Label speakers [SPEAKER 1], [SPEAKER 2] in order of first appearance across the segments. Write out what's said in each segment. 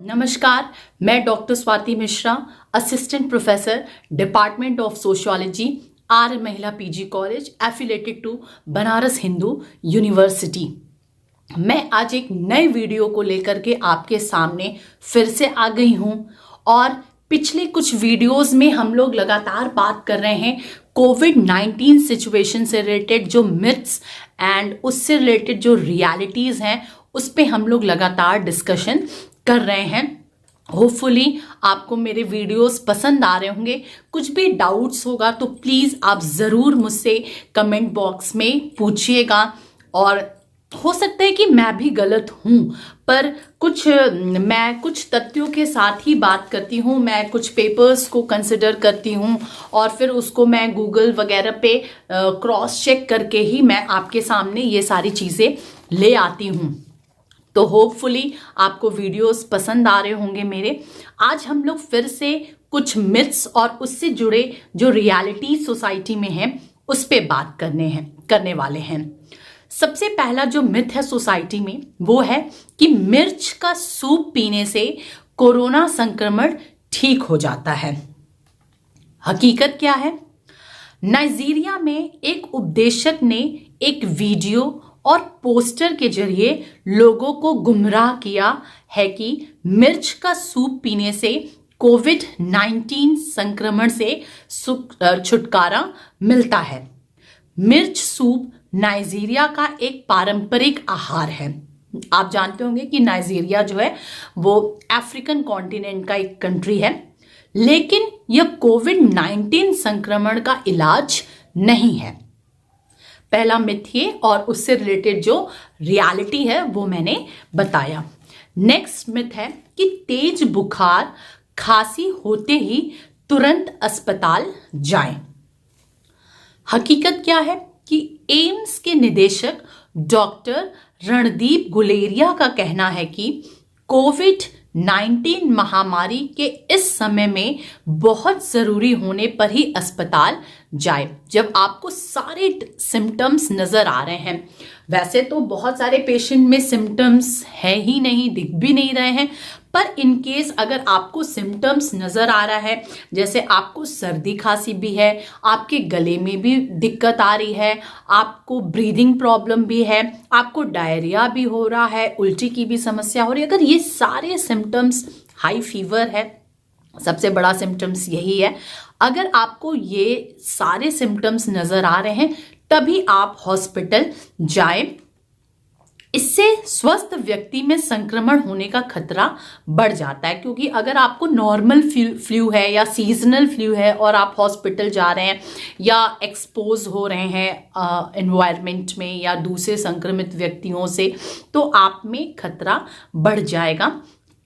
[SPEAKER 1] नमस्कार, मैं doctor Swati Mishra, assistant professor, department of sociology, Arya Mahila PG college, affiliated to Banaras Hindu university. मैं आज एक नए वीडियो को लेकर के आपके सामने फिर से आ गई हूं और पिछले कुछ वीडियोस में हम लोग लगातार बात कर रहे हैं कोविड-19 सिचुएशन से रिलेटेड जो मिथ्स एंड उससे रिलेटेड जो रियलिटीज़ हैं उस पे हम लोग लगातार डिस्कशन कर रहे हैं। होपफुली आपको मेरे वीडियोस पसंद आ रहे होंगे। कुछ भी डाउट्स होगा तो प्लीज़ आप ज़रूर मुझसे कमेंट बॉक्स में पूछिएगा। और हो सकता है कि मैं भी गलत हूँ, पर मैं कुछ तथ्यों के साथ ही बात करती हूँ। मैं कुछ पेपर्स को कंसिडर करती हूँ और फिर उसको मैं गूगल वगैरह पे क्रॉस चेक करके ही मैं आपके सामने ये सारी चीज़ें ले आती हूँ। तो होपफुली आपको वीडियोस पसंद आ रहे होंगे मेरे। आज हम लोग फिर से कुछ मिथ्स और उससे जुड़े जो रियलिटी सोसाइटी में है उस पे बात करने वाले हैं। सबसे पहला जो मिथ है सोसाइटी में वो है कि मिर्च का सूप पीने से कोरोना संक्रमण ठीक हो जाता है। हकीकत क्या है? नाइजीरिया में एक उपदेशक ने एक वीडियो और पोस्टर के जरिए लोगों को गुमराह किया है कि मिर्च का सूप पीने से कोविड-19 संक्रमण से छुटकारा मिलता है। मिर्च सूप नाइजीरिया का एक पारंपरिक आहार है। आप जानते होंगे कि नाइजीरिया जो है वो अफ्रीकन कॉन्टिनेंट का एक कंट्री है, लेकिन यह कोविड-19 संक्रमण का इलाज नहीं है। पहला मिथ ये और उससे रिलेटेड जो रियलिटी है वो मैंने बताया। नेक्स्ट मिथ है कि तेज बुखार खांसी होते ही तुरंत अस्पताल जाएं। हकीकत क्या है कि एम्स के निदेशक डॉक्टर रणदीप गुलेरिया का कहना है कि कोविड-19 महामारी के इस समय में बहुत जरूरी होने पर ही अस्पताल जाए जब आपको सारे सिम्टम्स नजर आ रहे हैं। वैसे तो बहुत सारे पेशेंट में सिम्टम्स है ही नहीं, दिख भी नहीं रहे हैं, पर इन केस अगर आपको सिम्टम्स नजर आ रहा है, जैसे आपको सर्दी खांसी भी है, आपके गले में भी दिक्कत आ रही है, आपको ब्रीदिंग प्रॉब्लम भी है, आपको डायरिया भी हो रहा है, उल्टी की भी समस्या हो रही है, अगर ये सारे सिम्टम्स, हाई फीवर है, सबसे बड़ा सिम्टम्स यही है, अगर आपको ये सारे सिम्टम्स नजर आ रहे हैं तभी आप हॉस्पिटल जाएं। इससे स्वस्थ व्यक्ति में संक्रमण होने का खतरा बढ़ जाता है, क्योंकि अगर आपको नॉर्मल फ्लू है या सीजनल फ्लू है और आप हॉस्पिटल जा रहे हैं या एक्सपोज हो रहे हैं एनवायरनमेंट में या दूसरे संक्रमित व्यक्तियों से, तो आप में खतरा बढ़ जाएगा।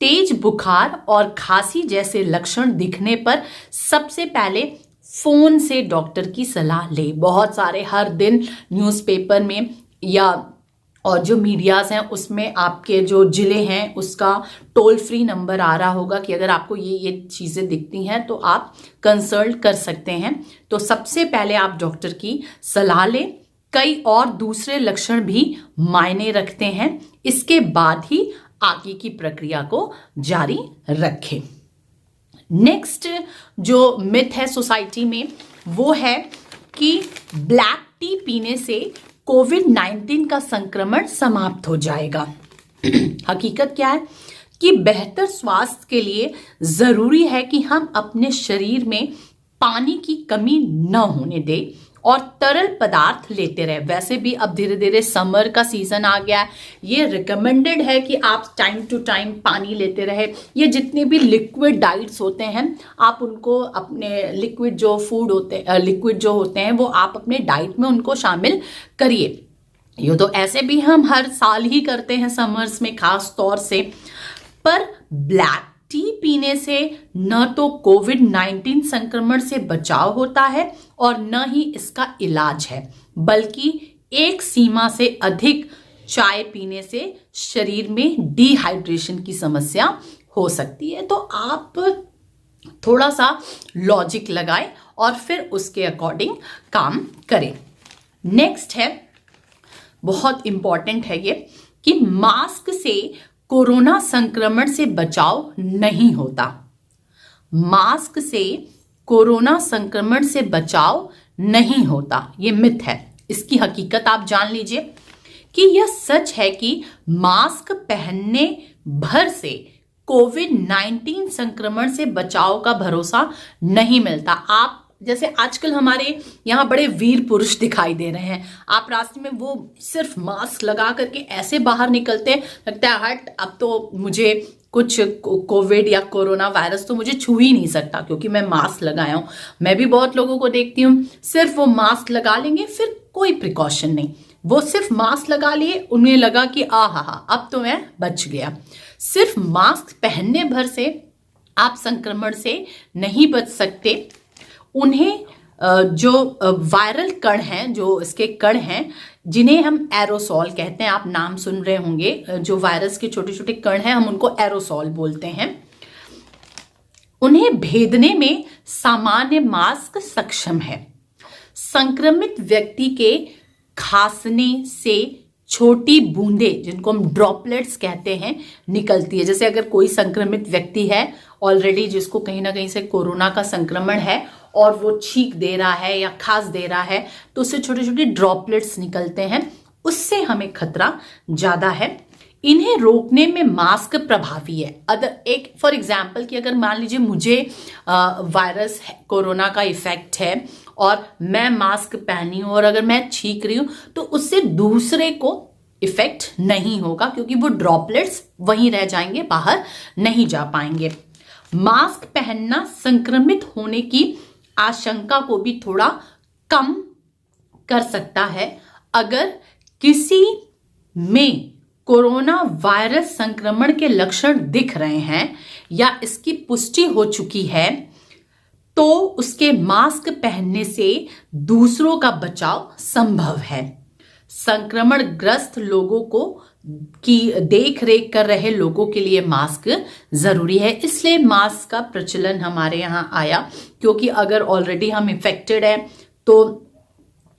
[SPEAKER 1] तेज बुखार और खांसी जैसे लक्षण दिखने पर सबसे पहले फोन से डॉक्टर की सलाह ले। बहुत सारे हर दिन न्यूज़पेपर में या और जो मीडियाज़ हैं उसमें आपके जो ज़िले हैं उसका टोल फ्री नंबर आ रहा होगा कि अगर आपको ये चीज़ें दिखती हैं तो आप कंसल्ट कर सकते हैं। तो सबसे पहले आप डॉक्टर की सलाह लें। कई और दूसरे लक्षण भी मायने रखते हैं, इसके बाद ही आगे की प्रक्रिया को जारी रखें। नेक्स्ट जो मिथ है सोसाइटी में वो है कि ब्लैक टी पीने से कोविड-19 का संक्रमण समाप्त हो जाएगा। हकीकत क्या है कि बेहतर स्वास्थ्य के लिए जरूरी है कि हम अपने शरीर में पानी की कमी न होने दें और तरल पदार्थ लेते रहे। वैसे भी अब धीरे धीरे समर का सीजन आ गया है, ये रिकमेंडेड है कि आप टाइम टू टाइम पानी लेते रहे। ये जितने भी लिक्विड डाइट्स होते हैं आप उनको अपने लिक्विड जो होते हैं वो आप अपने डाइट में उनको शामिल करिए। ये तो ऐसे भी हम हर साल ही करते हैं समर्स में खास तौर से, पर ब्लैक टी पीने से न तो कोविड-19 संक्रमण से बचाव होता है और न ही इसका इलाज है, बल्कि एक सीमा से अधिक चाय पीने से शरीर में डिहाइड्रेशन की समस्या हो सकती है। तो आप थोड़ा सा लॉजिक लगाएं और फिर उसके अकॉर्डिंग काम करें। नेक्स्ट है, बहुत इंपॉर्टेंट है ये, कि मास्क से कोरोना संक्रमण से बचाव नहीं होता। मास्क से कोरोना संक्रमण से बचाव नहीं होता, ये मिथ है। इसकी हकीकत आप जान लीजिए कि यह सच है कि मास्क पहनने भर से कोविड-19 संक्रमण से बचाव का भरोसा नहीं मिलता। आप जैसे आजकल हमारे यहाँ बड़े वीर पुरुष दिखाई दे रहे हैं, आप रास्ते में वो सिर्फ मास्क लगा करके ऐसे बाहर निकलते हैं, लगता है हट अब तो मुझे कुछ कोविड या कोरोना वायरस तो मुझे छू ही नहीं सकता क्योंकि मैं मास्क लगाया हूँ। मैं भी बहुत लोगों को देखती हूँ, सिर्फ वो मास्क लगा लेंगे, फिर कोई प्रिकॉशन नहीं, वो सिर्फ मास्क लगा लिए, उन्हें लगा कि आहा अब तो मैं बच गया। सिर्फ मास्क पहनने भर से आप संक्रमण से नहीं बच सकते। उन्हें जो वायरल कण हैं, जो इसके कण हैं जिन्हें हम एरोसॉल कहते हैं, आप नाम सुन रहे होंगे, जो वायरस के छोटे छोटे कण हैं हम उनको एरोसॉल बोलते हैं, उन्हें भेदने में सामान्य मास्क सक्षम है। संक्रमित व्यक्ति के खांसने से छोटी बूंदें, जिनको हम ड्रॉपलेट्स कहते हैं, निकलती है। जैसे अगर कोई संक्रमित व्यक्ति है ऑलरेडी, जिसको कहीं ना कहीं से कोरोना का संक्रमण है और वो छींक दे रहा है या खांस दे रहा है, तो उससे छोटे छोटे ड्रॉपलेट्स निकलते हैं, उससे हमें खतरा ज्यादा है। इन्हें रोकने में मास्क प्रभावी है। एक फॉर एग्जाम्पल कि अगर मान लीजिए मुझे वायरस कोरोना का इफेक्ट है और मैं मास्क पहनी हूं और अगर मैं छींक रही हूं तो उससे दूसरे को इफेक्ट नहीं होगा क्योंकि वो ड्रॉपलेट्स वहीं रह जाएंगे, बाहर नहीं जा पाएंगे। मास्क पहनना संक्रमित होने की आशंका को भी थोड़ा कम कर सकता है। अगर किसी में कोरोना वायरस संक्रमण के लक्षण दिख रहे हैं या इसकी पुष्टि हो चुकी है तो उसके मास्क पहनने से दूसरों का बचाव संभव है। संक्रमण ग्रस्त लोगों को की देख रेख कर रहे लोगों के लिए मास्क जरूरी है, इसलिए मास्क का प्रचलन हमारे यहाँ आया क्योंकि अगर ऑलरेडी हम इफेक्टेड है तो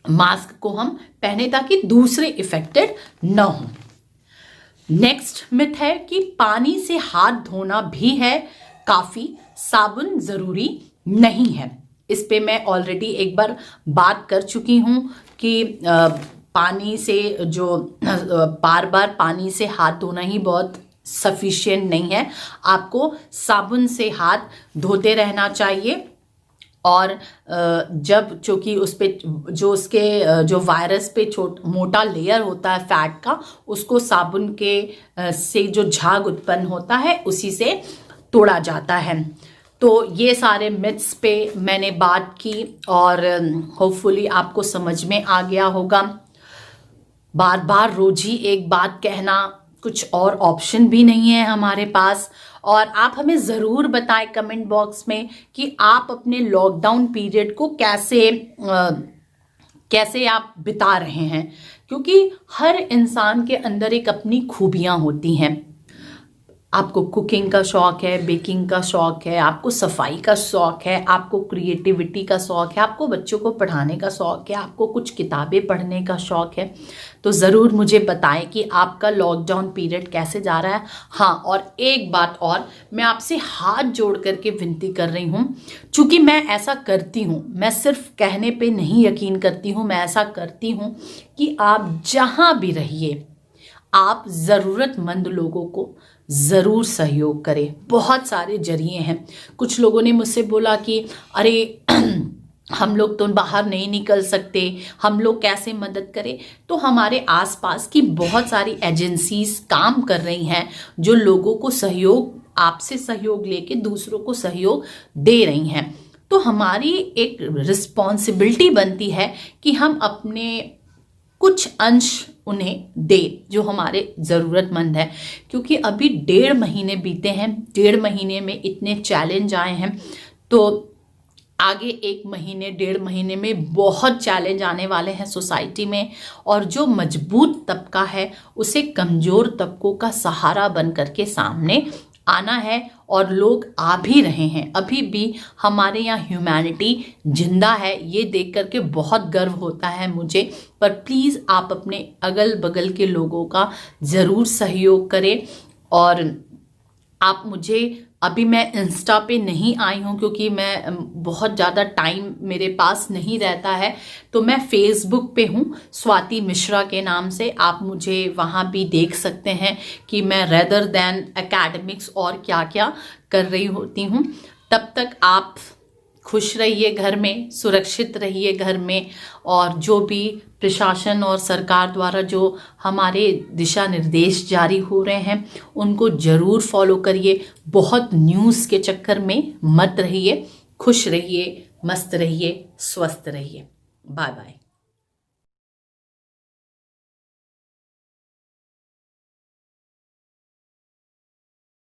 [SPEAKER 1] मास्क को हम पहने ताकि दूसरे इफेक्टेड न हो। नेक्स्ट मिथ है कि पानी से हाथ धोना भी है काफी, साबुन जरूरी नहीं है। इस पे मैं ऑलरेडी एक बार बात कर चुकी हूं कि पानी से जो बार बार पानी से हाथ धोना ही बहुत सफिशिएंट नहीं है, आपको साबुन से हाथ धोते रहना चाहिए। और जब चूंकि उस पे जो उसके जो वायरस पे मोटा लेयर होता है फैट का, उसको साबुन के से जो झाग उत्पन्न होता है उसी से तोड़ा जाता है। तो ये सारे मिथ्स पे मैंने बात की और होपफुली आपको समझ में आ गया होगा। बार बार रोज ही एक बात कहना, कुछ और ऑप्शन भी नहीं है हमारे पास। और आप हमें ज़रूर बताएं कमेंट बॉक्स में कि आप अपने लॉकडाउन पीरियड को कैसे आप बिता रहे हैं, क्योंकि हर इंसान के अंदर एक अपनी खूबियां होती हैं। आपको कुकिंग का शौक है, बेकिंग का शौक है, आपको सफाई का शौक है, आपको क्रिएटिविटी का शौक है, आपको बच्चों को पढ़ाने का शौक है, आपको कुछ किताबें पढ़ने का शौक है। तो ज़रूर मुझे बताएं कि आपका लॉकडाउन पीरियड कैसे जा रहा है। हाँ, और एक बात और मैं आपसे हाथ जोड़ करके विनती कर रही हूँ, चूँकि मैं ऐसा करती हूँ, मैं सिर्फ कहने पे नहीं यकीन करती हूँ, मैं ऐसा करती हूँ कि आप जहाँ भी रहिए आप ज़रूरतमंद लोगों को ज़रूर सहयोग करें। बहुत सारे जरिए हैं। कुछ लोगों ने मुझसे बोला कि अरे हम लोग तो बाहर नहीं निकल सकते, हम लोग कैसे मदद करें। तो हमारे आसपास की बहुत सारी एजेंसीज काम कर रही हैं जो लोगों को सहयोग, आपसे सहयोग लेके दूसरों को सहयोग दे रही हैं। तो हमारी एक रिस्पॉन्सिबिलिटी बनती है कि हम अपने कुछ अंश उन्हें दे जो हमारे ज़रूरतमंद है, क्योंकि अभी 1.5 महीने बीते हैं। 1.5 महीने में इतने चैलेंज आए हैं, तो आगे 1 महीने 1.5 महीने में बहुत चैलेंज आने वाले हैं सोसाइटी में। और जो मजबूत तबका है उसे कमज़ोर तबकों का सहारा बन करके सामने आना है, और लोग आ भी रहे हैं। अभी भी हमारे यहाँ ह्यूमैनिटी जिंदा है, ये देख करके बहुत गर्व होता है मुझे। पर प्लीज़ आप अपने अगल बगल के लोगों का ज़रूर सहयोग करें और आप मुझे, अभी मैं इंस्टा पे नहीं आई हूँ क्योंकि मैं बहुत ज़्यादा टाइम मेरे पास नहीं रहता है, तो मैं फेसबुक पे हूँ स्वाति मिश्रा के नाम से। आप मुझे वहाँ भी देख सकते हैं कि मैं रेदर देन एकेडमिक्स और क्या क्या कर रही होती हूँ। तब तक आप खुश रहिए, घर में सुरक्षित रहिए घर में, और जो भी प्रशासन और सरकार द्वारा जो हमारे दिशा निर्देश जारी हो रहे हैं उनको जरूर फॉलो करिए। बहुत न्यूज़ के चक्कर में मत रहिए, खुश रहिए, मस्त रहिए, स्वस्थ रहिए। Bye bye.